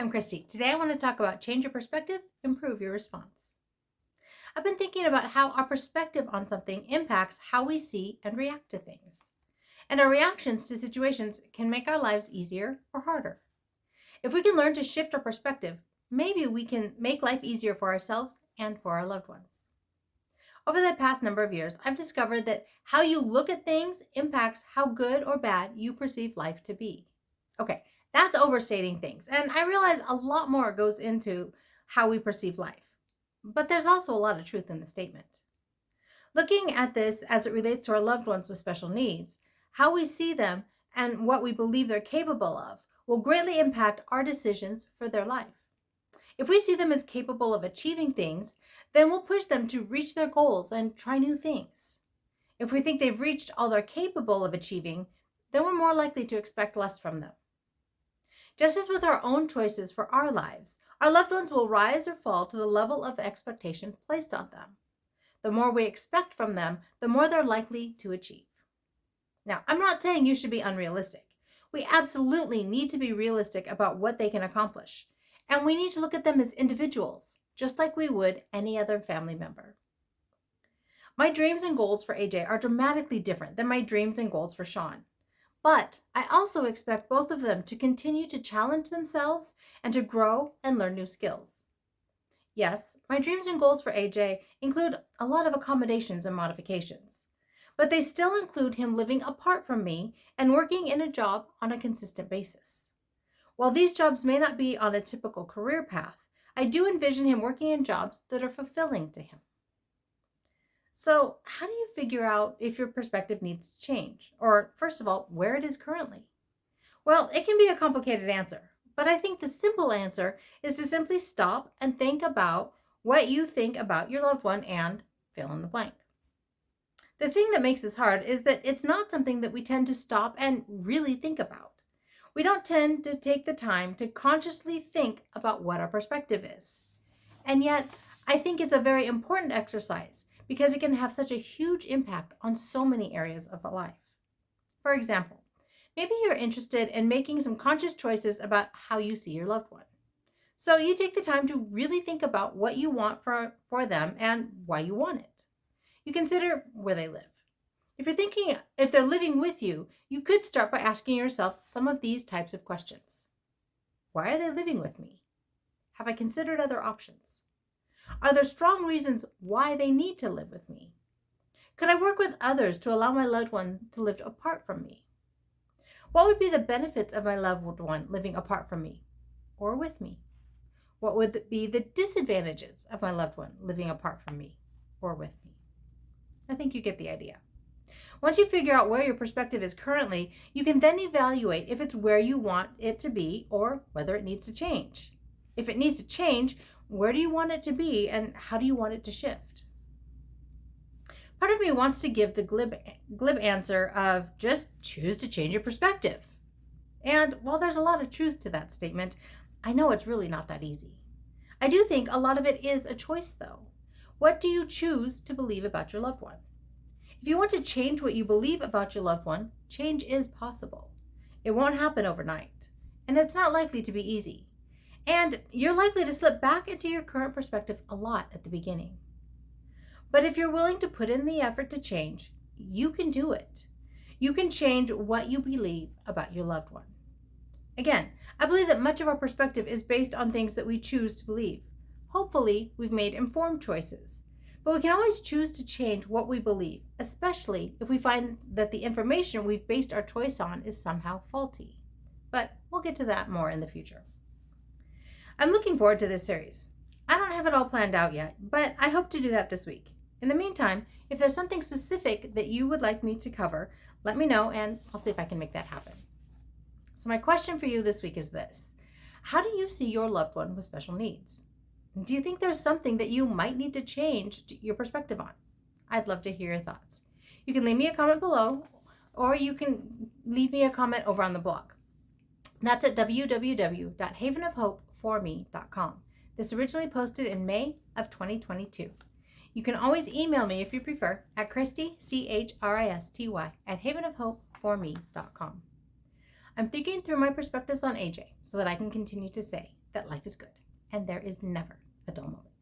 I'm Christy. Today I want to talk about change your perspective, improve your response. I've been thinking about how our perspective on something impacts how we see and react to things. And our reactions to situations can make our lives easier or harder. If we can learn to shift our perspective, maybe we can make life easier for ourselves and for our loved ones. Over the past number of years, I've discovered that how you look at things impacts how good or bad you perceive life to be. Okay, that's overstating things, and I realize a lot more goes into how we perceive life. But there's also a lot of truth in the statement. Looking at this as it relates to our loved ones with special needs, how we see them and what we believe they're capable of will greatly impact our decisions for their life. If we see them as capable of achieving things, then we'll push them to reach their goals and try new things. If we think they've reached all they're capable of achieving, then we're more likely to expect less from them. Just as with our own choices for our lives, our loved ones will rise or fall to the level of expectation placed on them. The more we expect from them, the more they're likely to achieve. Now, I'm not saying you should be unrealistic. We absolutely need to be realistic about what they can accomplish. And we need to look at them as individuals, just like we would any other family member. My dreams and goals for AJ are dramatically different than my dreams and goals for Sean. But I also expect both of them to continue to challenge themselves and to grow and learn new skills. Yes, my dreams and goals for AJ include a lot of accommodations and modifications, but they still include him living apart from me and working in a job on a consistent basis. While these jobs may not be on a typical career path, I do envision him working in jobs that are fulfilling to him. So, how do you figure out if your perspective needs to change? Or, first of all, where it is currently? Well, it can be a complicated answer, but I think the simple answer is to simply stop and think about what you think about your loved one and fill in the blank. The thing that makes this hard is that it's not something that we tend to stop and really think about. We don't tend to take the time to consciously think about what our perspective is. And yet, I think it's a very important exercise because it can have such a huge impact on so many areas of life. For example, maybe you're interested in making some conscious choices about how you see your loved one. So you take the time to really think about what you want for them and why you want it. You consider where they live. If you're thinking if they're living with you, you could start by asking yourself some of these types of questions. Why are they living with me? Have I considered other options? Are there strong reasons why they need to live with me? Could I work with others to allow my loved one to live apart from me? What would be the benefits of my loved one living apart from me or with me? What would be the disadvantages of my loved one living apart from me or with me? I think you get the idea. Once you figure out where your perspective is currently, you can then evaluate if it's where you want it to be or whether it needs to change. If it needs to change, where do you want it to be and how do you want it to shift? Part of me wants to give the glib answer of just choose to change your perspective. And while there's a lot of truth to that statement, I know it's really not that easy. I do think a lot of it is a choice, though. What do you choose to believe about your loved one? If you want to change what you believe about your loved one, change is possible. It won't happen overnight, and it's not likely to be easy. And you're likely to slip back into your current perspective a lot at the beginning. But if you're willing to put in the effort to change, you can do it. You can change what you believe about your loved one. Again, I believe that much of our perspective is based on things that we choose to believe. Hopefully, we've made informed choices. But we can always choose to change what we believe, especially if we find that the information we've based our choice on is somehow faulty. But we'll get to that more in the future. I'm looking forward to this series. I don't have it all planned out yet, but I hope to do that this week. In the meantime, if there's something specific that you would like me to cover, let me know and I'll see if I can make that happen. So my question for you this week is this. How do you see your loved one with special needs? Do you think there's something that you might need to change your perspective on? I'd love to hear your thoughts. You can leave me a comment below or you can leave me a comment over on the blog. That's at www.havenofhopeforme.com. This originally posted in May of 2022. You can always email me if you prefer at Christy, CHRISTY, at havenofhopeforme.com. I'm thinking through my perspectives on AJ so that I can continue to say, that life is good and there is never a dull moment.